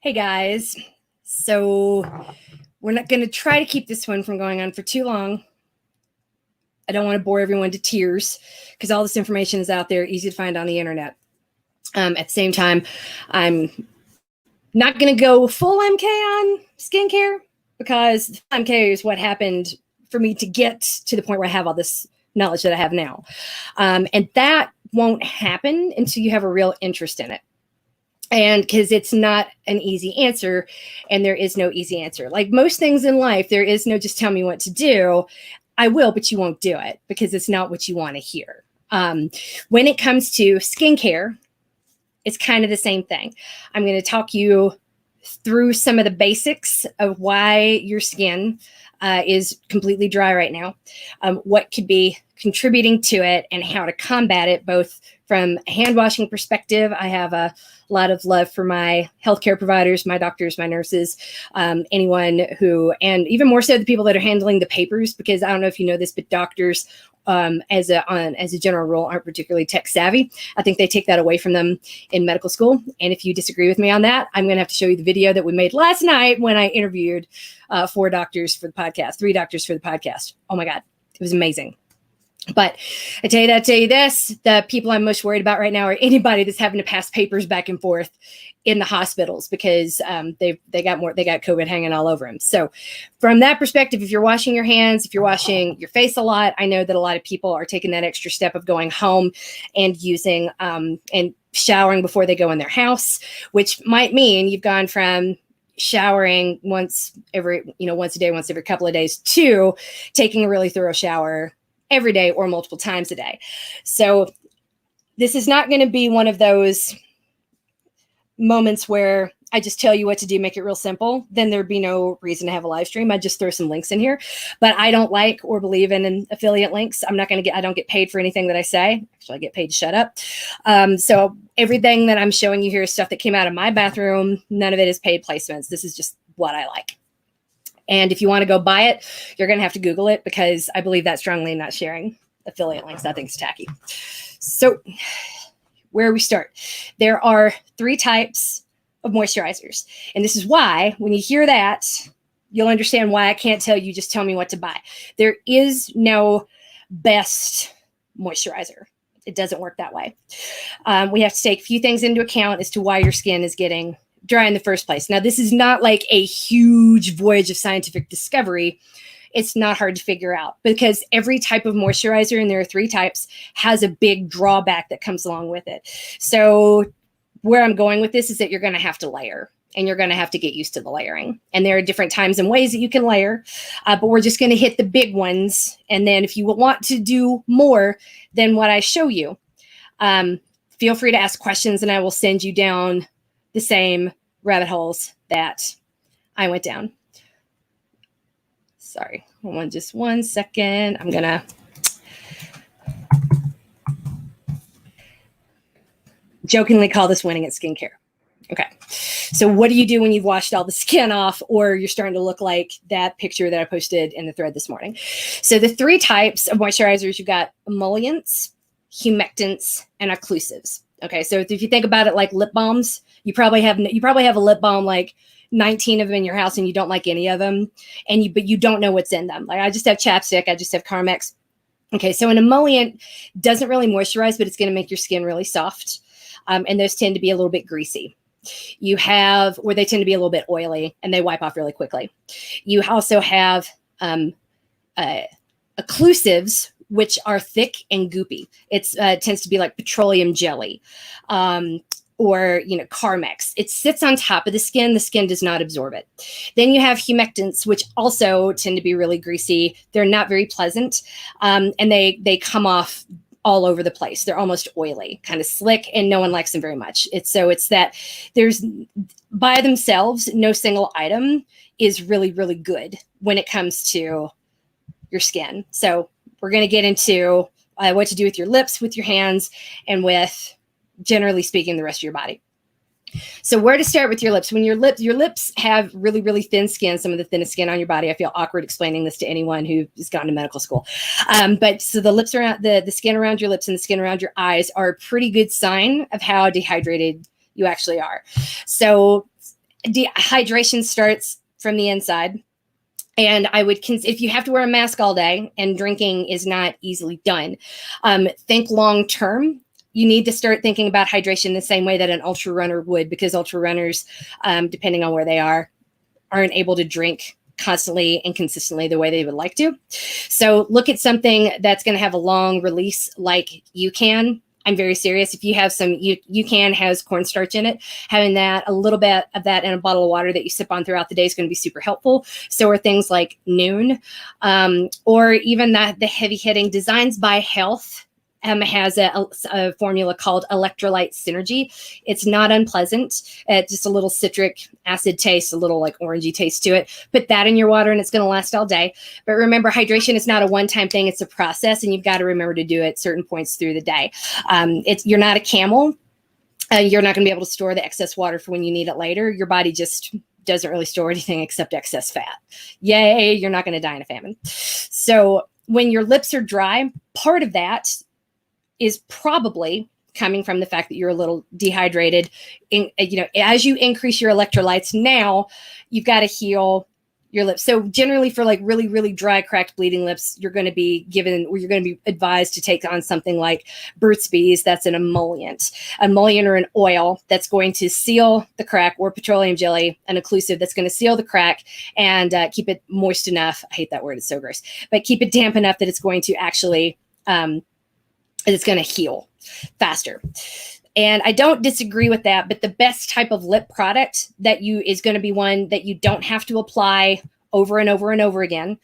Hey guys, so we're not going to try to keep this one from going on for too long. I don't want to bore everyone to tears because all this information is out there, easy to find on the internet. At the same time, I'm not going to go full MK on skincare because MK is what happened for me to get to the point where I have all this knowledge that I have now. And that won't happen until you have a real interest in it. And because it's not an easy answer, and there is no easy answer. Like most things in life, there is no just tell me what to do. I will, but you won't do it because it's not what you want to hear. When it comes to skincare, it's kind of the same thing. I'm going to talk you through some of the basics of why your skin is completely dry right now, what could be contributing to it, and how to combat it, both from a hand washing perspective. I have a lot of love for my healthcare providers, my doctors, my nurses, anyone who, and even more so the people that are handling the papers, because I don't know if you know this, but doctors as a general rule aren't particularly tech savvy. I think they take that away from them in medical school. And if you disagree with me on that, I'm going to have to show you the video that we made last night when I interviewed 4 doctors for the podcast, 3 doctors for the podcast. Oh my God, it was amazing. But I tell you this, the people I'm most worried about right now are anybody that's having to pass papers back and forth in the hospitals because they got COVID hanging all over them. So from that perspective, if you're washing your hands, if you're washing your face a lot, I know that a lot of people are taking that extra step of going home and using and showering before they go in their house, which might mean you've gone from showering once a day, once every couple of days, to taking a really thorough shower every day or multiple times a day. So this is not going to be one of those moments where I just tell you what to do, make it real simple. Then there'd be no reason to have a live stream. I'd just throw some links in here, but I don't like or believe in affiliate links. I don't get paid for anything that I say. Actually, I get paid to shut up. So everything that I'm showing you here is stuff that came out of my bathroom. None of it is paid placements. This is just what I like. And if you want to go buy it, you're going to have to Google it because I believe that strongly in not sharing affiliate links. I think it's tacky. So where we start, there are 3 types of moisturizers. And this is why when you hear that, you'll understand why I can't tell you, just tell me what to buy. There is no best moisturizer. It doesn't work that way. We have to take a few things into account as to why your skin is getting dry in the first place. Now, this is not like a huge voyage of scientific discovery. It's not hard to figure out because every type of moisturizer, and there are 3 types, has a big drawback that comes along with it. So where I'm going with this is that you're going to have to layer, and you're going to have to get used to the layering. And there are different times and ways that you can layer, but we're just going to hit the big ones. And then if you want to do more than what I show you, feel free to ask questions and I will send you down the same rabbit holes that I went down. Sorry, just 1 second. I'm gonna jokingly call this winning at skincare. Okay, so what do you do when you've washed all the skin off or you're starting to look like that picture that I posted in the thread this morning? So the 3 types of moisturizers, you've got emollients, humectants, and occlusives. Okay, so if you think about it like lip balms, you probably have a lip balm, like 19 of them in your house, and you don't like any of them, but you don't know what's in them. Like I just have chapstick, I just have Carmex. Okay, so an emollient doesn't really moisturize, but it's going to make your skin really soft, and those tend to be a little bit greasy. You have where they tend to be a little bit oily, and they wipe off really quickly. You also have occlusives, which are thick and goopy. It tends to be like petroleum jelly or Carmex. It sits on top of the skin. The skin does not absorb it. Then you have humectants, which also tend to be really greasy. They're not very pleasant, and they come off all over the place. They're almost oily, kind of slick, and no one likes them very much. It's that there's, by themselves, no single item is really, really good when it comes to your skin. So we're going to get into what to do with your lips, with your hands, and with, generally speaking, the rest of your body. So where to start with your lips? When your lips have really, really thin skin, some of the thinnest skin on your body. I feel awkward explaining this to anyone who has gone to medical school. But so the lips around the skin around your lips and the skin around your eyes are a pretty good sign of how dehydrated you actually are. So Dehydration starts from the inside. And I would, if you have to wear a mask all day and drinking is not easily done, think long term. You need to start thinking about hydration the same way that an ultra runner would, because ultra runners, depending on where they are, aren't able to drink constantly and consistently the way they would like to. So look at something that's going to have a long release like UCAN. I'm very serious. If you have some, UCAN has cornstarch in it. Having that, a little bit of that in a bottle of water that you sip on throughout the day is going to be super helpful. So are things like Noon, or even the heavy hitting Designs by Health. Has a formula called electrolyte synergy. It's not unpleasant. Just a little citric acid taste, a little like orangey taste to it. Put that in your water and it's going to last all day. But remember, hydration is not a one-time thing. It's a process, and you've got to remember to do it at certain points through the day. You're not a camel. You're not going to be able to store the excess water for when you need it later. Your body just doesn't really store anything except excess fat. Yay, you're not going to die in a famine. So when your lips are dry, part of that is probably coming from the fact that you're a little dehydrated. As you increase your electrolytes, now you've got to heal your lips. So generally for like really, really dry, cracked, bleeding lips, you're going to be given, or you're going to be advised to take on something like Burt's Bees. That's an emollient or an oil that's going to seal the crack, or petroleum jelly, an occlusive that's going to seal the crack and keep it moist enough. I hate that word. It's so gross, but keep it damp enough that it's going to actually, it's going to heal faster. And I don't disagree with that, but the best type of lip product is going to be one that you don't have to apply over and over and over again.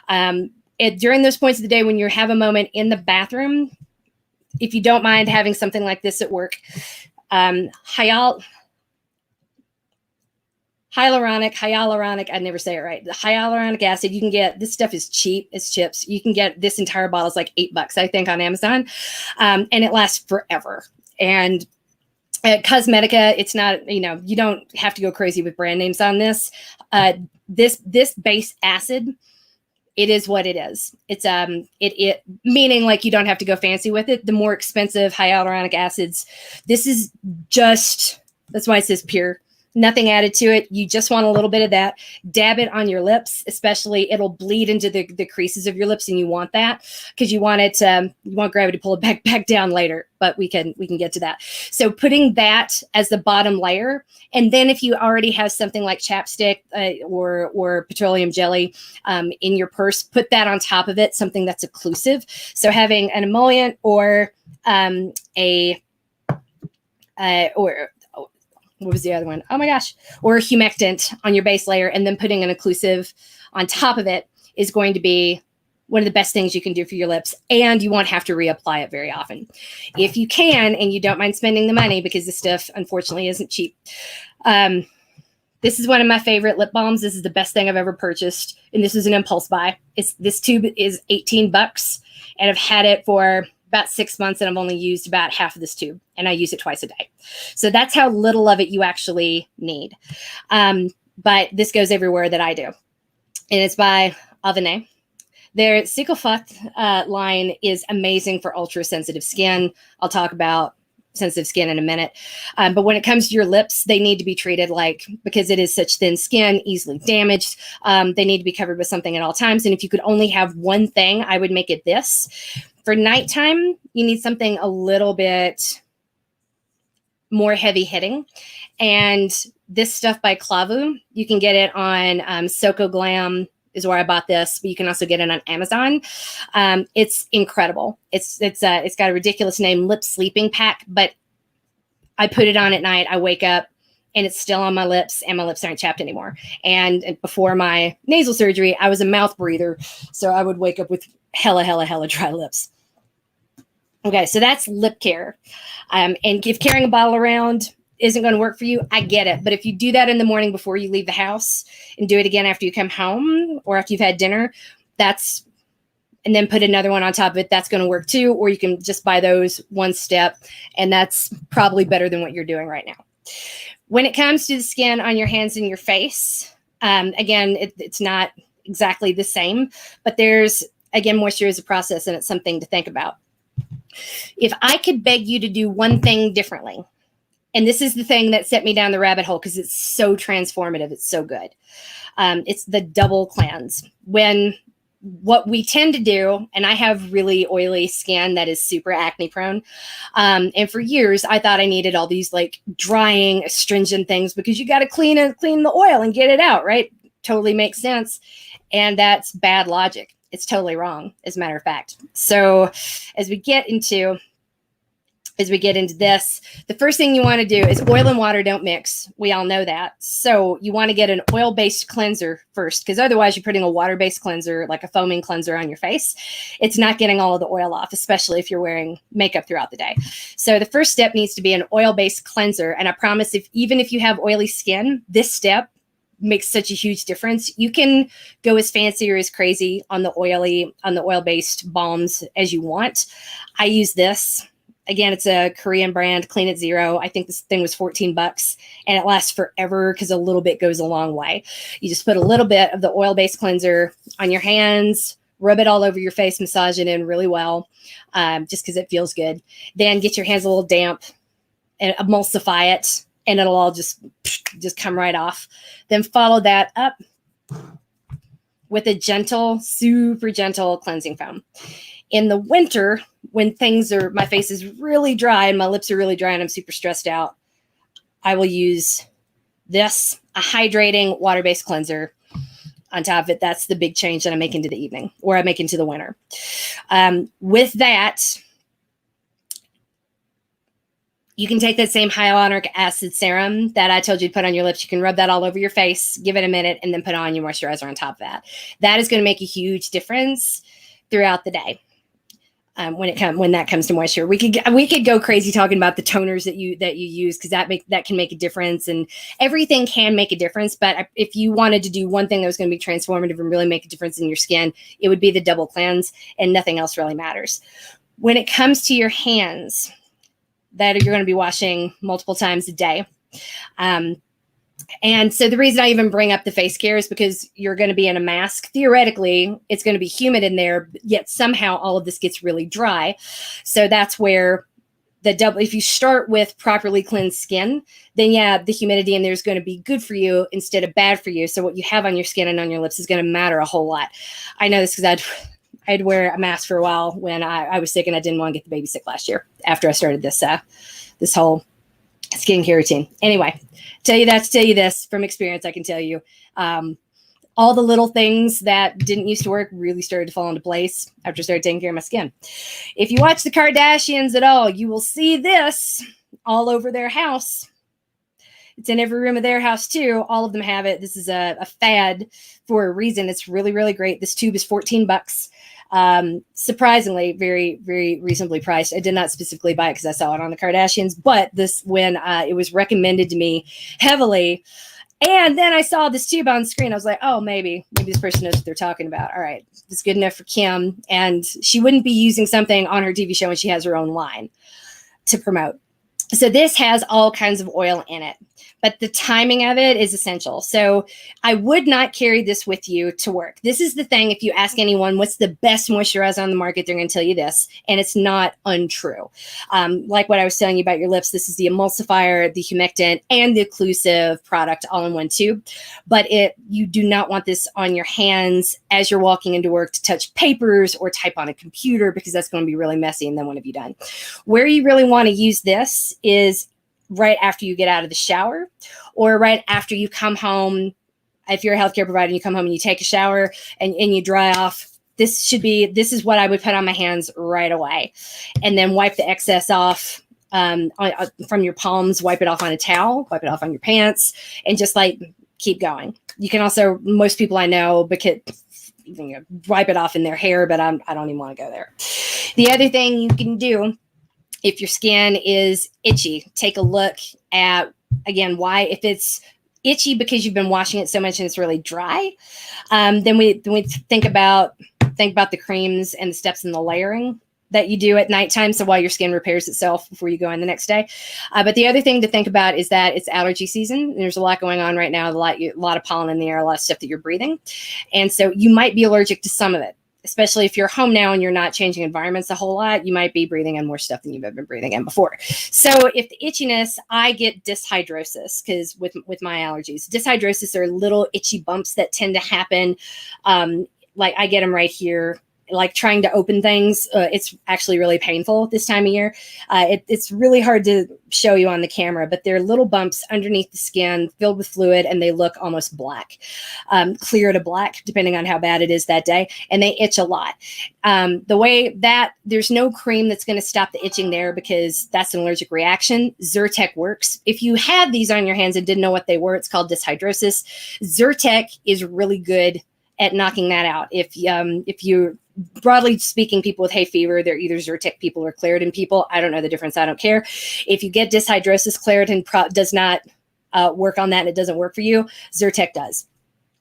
During those points of the day when you have a moment in the bathroom, if you don't mind having something like this at work, hyaluronic, I'd never say it right. The hyaluronic acid, you can get, this stuff is cheap as chips. You can get this entire bottle is like $8, I think, on Amazon. And it lasts forever. And at Cosmetica, it's not, you don't have to go crazy with brand names on this. This base acid, it is what it is. It's it meaning like you don't have to go fancy with it. The more expensive hyaluronic acids, this is just, that's why it says pure. Nothing added to it. You just want a little bit of that. Dab it on your lips, especially. It'll bleed into the creases of your lips, and you want that because you want it. You want gravity to pull it back down later. But we can get to that. So putting that as the bottom layer, and then if you already have something like chapstick or petroleum jelly in your purse, put that on top of it. Something that's occlusive. So having an emollient or what was the other one? Oh my gosh. Or a humectant on your base layer, and then putting an occlusive on top of it is going to be one of the best things you can do for your lips. And you won't have to reapply it very often. If you can, and you don't mind spending the money, because this stuff unfortunately isn't cheap. This is one of my favorite lip balms. This is the best thing I've ever purchased. And this is an impulse buy. This tube is $18, and I've had it for about 6 months, and I've only used about half of this tube, and I use it twice a day. So that's how little of it you actually need. But this goes everywhere that I do. And it's by Avene. Their Cyclofat line is amazing for ultra sensitive skin. I'll talk about sensitive skin in a minute. But when it comes to your lips, they need to be treated because it is such thin skin, easily damaged. They need to be covered with something at all times. And if you could only have one thing, I would make it this. For nighttime, you need something a little bit more heavy hitting. And this stuff by Clavu, you can get it on Soko Glam is where I bought this, but you can also get it on Amazon. It's incredible. It's got a ridiculous name, Lip Sleeping Pack, but I put it on at night. I wake up and it's still on my lips, and my lips aren't chapped anymore. And before my nasal surgery, I was a mouth breather, so I would wake up with hella dry lips. Okay, so that's lip care. And if carrying a bottle around isn't going to work for you, I get it. But if you do that in the morning before you leave the house, and do it again after you come home or after you've had dinner, and then put another one on top of it, that's going to work too. Or you can just buy those one step, and that's probably better than what you're doing right now. When it comes to the skin on your hands and your face, again, it's not exactly the same, but moisture is a process, and it's something to think about. If I could beg you to do one thing differently, And this is the thing that set me down the rabbit hole because it's so transformative. It's so good. It's the double cleanse. What we tend to do, and I have really oily skin that is super acne prone. And for years, I thought I needed all these like drying astringent things because you got to clean the oil and get it out, right? Totally makes sense. And that's bad logic. It's totally wrong, as a matter of fact. So as we get into this, the first thing you want to do is oil and water don't mix. We all know that. So you want to get an oil-based cleanser first, because otherwise you're putting a water-based cleanser, like a foaming cleanser on your face. It's not getting all of the oil off, especially if you're wearing makeup throughout the day. So the first step needs to be an oil-based cleanser. And I promise, even if you have oily skin, this step makes such a huge difference. You can go as fancy or as crazy on the oil-based balms as you want. I use this. Again, it's a Korean brand, Clean at Zero. I think this thing was $14 and it lasts forever because a little bit goes a long way. You just put a little bit of the oil-based cleanser on your hands, rub it all over your face, massage it in really well, just because it feels good. Then get your hands a little damp and emulsify it, and it'll all just come right off. Then follow that up with a gentle, super gentle cleansing foam. In the winter, when my face is really dry and my lips are really dry and I'm super stressed out, I will use this, a hydrating water-based cleanser on top of it. That's the big change that I make into the evening, or I make into the winter. With that, you can take that same hyaluronic acid serum that I told you to put on your lips. You can rub that all over your face, give it a minute, and then put on your moisturizer on top of that. That is going to make a huge difference throughout the day. When that comes to moisture, we could go crazy talking about the toners that you use, because that can make a difference, and everything can make a difference. But if you wanted to do one thing that was going to be transformative and really make a difference in your skin, it would be the double cleanse, and nothing else really matters. When it comes to your hands, that you're going to be washing multiple times a day. And so the reason I even bring up the face care is because you're going to be in a mask. Theoretically, it's going to be humid in there, yet somehow all of this gets really dry. So that's where if you start with properly cleansed skin, then yeah, the humidity in there is going to be good for you instead of bad for you. So what you have on your skin and on your lips is going to matter a whole lot. I know this because I'd wear a mask for a while when I was sick, and I didn't want to get the baby sick last year after I started this whole skincare routine. Anyway, tell you this from experience. I can tell you all the little things that didn't used to work really started to fall into place after I started taking care of my skin. If you watch the Kardashians at all, you will see this all over their house. It's in every room of their house too. All of them have it. This is a fad for a reason. It's really, really great. This tube is $14. Surprisingly, very, very reasonably priced. I did not specifically buy it because I saw it on the Kardashians, but when it was recommended to me heavily, and then I saw this tube on screen, I was like, oh, maybe this person knows what they're talking about. All right, it's good enough for Kim, and she wouldn't be using something on her TV show when she has her own line to promote. So this has all kinds of oil in it, but the timing of it is essential. So I would not carry this with you to work. This is the thing. If you ask anyone what's the best moisturizer on the market, they're going to tell you this, and it's not untrue. Like what I was telling you about your lips, this is the emulsifier, the humectant, and the occlusive product all in one tube. But you do not want this on your hands as you're walking into work to touch papers or type on a computer, because that's going to be really messy, and then what have you done? Where you really want to use this is right after you get out of the shower, or right after you come home. If you're a healthcare provider and you come home and you take a shower and you dry off, this is what I would put on my hands right away. And then wipe the excess off from your palms, wipe it off on a towel, wipe it off on your pants, and just like keep going. You can also, most people I know, because wipe it off in their hair, but I don't even want to go there. The other thing you can do, if your skin is itchy, take a look at, again, why. If it's itchy because you've been washing it so much and it's really dry, then we think about the creams and the steps in the layering that you do at nighttime. So while your skin repairs itself before you go in the next day. But the other thing to think about is that it's allergy season. There's a lot going on right now, a lot of pollen in the air, a lot of stuff that you're breathing. And so you might be allergic to some of it. especially if you're home now and you're not changing environments a whole lot, you might be breathing in more stuff than you've ever been breathing in before. So if the itchiness, I get dishydrosis because with my allergies, dishydrosis are little itchy bumps that tend to happen. Like I get them right here, like trying to open things. It's actually really painful this time of year. It's really hard to show you on the camera, but they're little bumps underneath the skin filled with fluid, and they look almost black, clear to black, depending on how bad it is that day. And they itch a lot. The way that there's no cream that's going to stop the itching there because that's an allergic reaction. Zyrtec works. If you had these on your hands and didn't know what they were, it's called dishydrosis. Zyrtec is really good at knocking that out. If you broadly speaking, people with hay fever, they're either Zyrtec people or Claritin people. I don't know the difference. I don't care. If you get dishydrosis, Claritin does not work on that, and it doesn't work for you. Zyrtec does.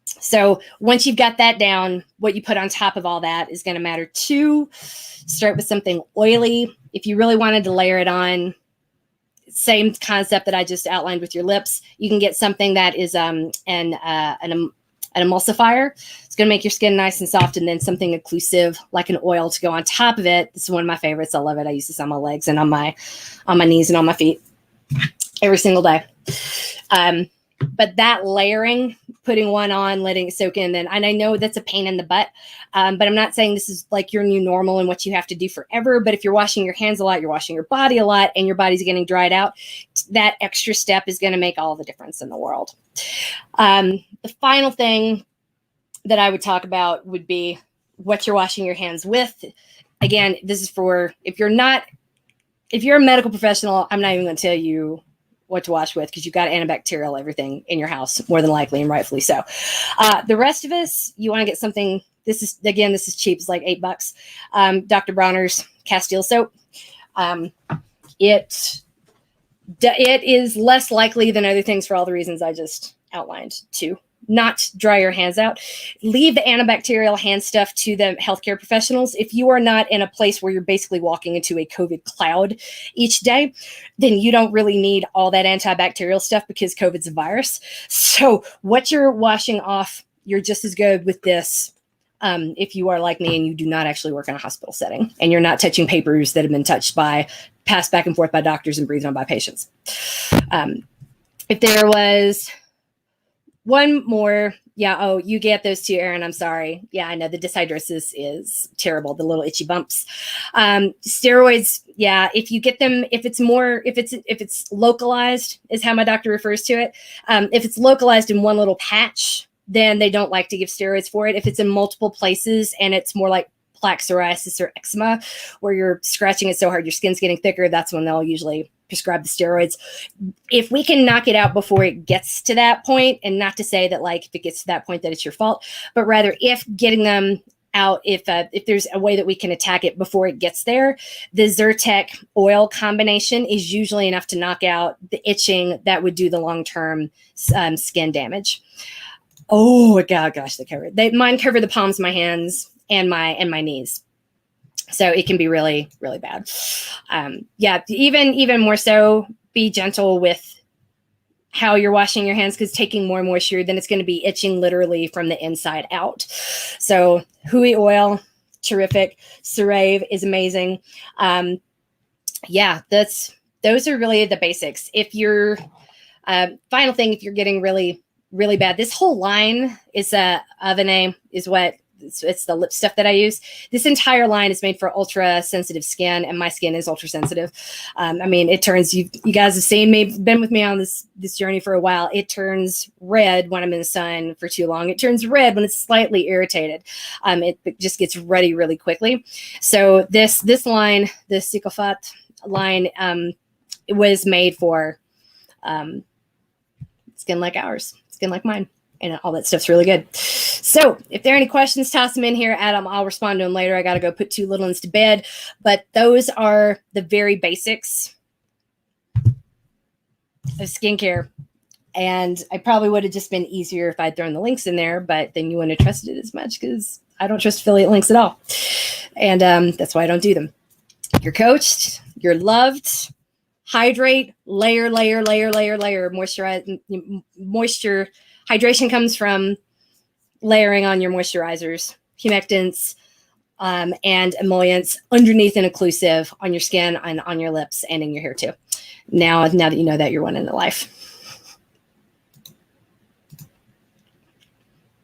So once you've got that down, what you put on top of all that is going to matter too. Start with something oily. If you really wanted to layer it on, same concept that I just outlined with your lips, you can get something that is an emulsifier. It's going to make your skin nice and soft, and then something occlusive like an oil to go on top of it. This is one of my favorites. I love it. I use this on my legs and on my knees and on my feet every single day. But that layering, putting one on, letting it soak in, then, and I know that's a pain in the butt, but I'm not saying this is like your new normal and what you have to do forever. But if you're washing your hands a lot, you're washing your body a lot, and your body's getting dried out, that extra step is going to make all the difference in the world. The final thing that I would talk about would be what you're washing your hands with. Again, this is for if you're a medical professional, I'm not even going to tell you what to wash with because you've got antibacterial everything in your house, more than likely, and rightfully so. The rest of us, you want to get something. This is cheap. It's like $8. Dr. Bronner's Castile soap. It is less likely than other things for all the reasons I just outlined to not dry your hands out. Leave the antibacterial hand stuff to the healthcare professionals. If you are not in a place where you're basically walking into a COVID cloud each day, then you don't really need all that antibacterial stuff because COVID's a virus. So what you're washing off, you're just as good with this. If you are like me and you do not actually work in a hospital setting and you're not touching papers that have been passed back and forth by doctors and breathed on by patients. If there was one more, you get those two, Erin. I'm sorry. Yeah, I know the dishydrosis is terrible. The little itchy bumps. Steroids. Yeah, if you get them, if it's localized, is how my doctor refers to it. If it's localized in one little patch, then they don't like to give steroids for it. If it's in multiple places and it's more like plaque psoriasis or eczema, where you're scratching it so hard your skin's getting thicker, that's when they'll usually prescribe the steroids. If we can knock it out before it gets to that point, and not to say that like if it gets to that point that it's your fault, but rather if getting them out, if there's a way that we can attack it before it gets there, the Zyrtec oil combination is usually enough to knock out the itching that would do the long-term skin damage. Oh gosh, mine cover the palms of my hands and my knees. So it can be really, really bad. Even more so, be gentle with how you're washing your hands, because taking more moisture, then it's going to be itching literally from the inside out. So Hui oil, terrific. CeraVe is amazing. Those are really the basics. If you're, final thing, if you're getting really, really bad, this whole line is Avene is what, it's the lip stuff that I use. This entire line is made for ultra sensitive skin, and my skin is ultra sensitive. It turns, you guys have seen me, been with me on this journey for a while. It turns red when I'm in the sun for too long. It turns red when it's slightly irritated. It just gets ruddy really quickly. So this line, the Sikofat line, it was made for skin like ours, skin like mine. And all that stuff's really good. So if there are any questions, toss them in here, Adam. I'll respond to them later. I got to go put two little ones to bed. But those are the very basics of skincare. And I probably would have just been easier if I'd thrown the links in there, but then you wouldn't have trusted it as much because I don't trust affiliate links at all. And that's why I don't do them. You're coached. You're loved. Hydrate. Layer. Moisture. Hydration comes from layering on your moisturizers, humectants, and emollients underneath and occlusive on your skin and on your lips and in your hair too. Now that you know that, you're winning in life.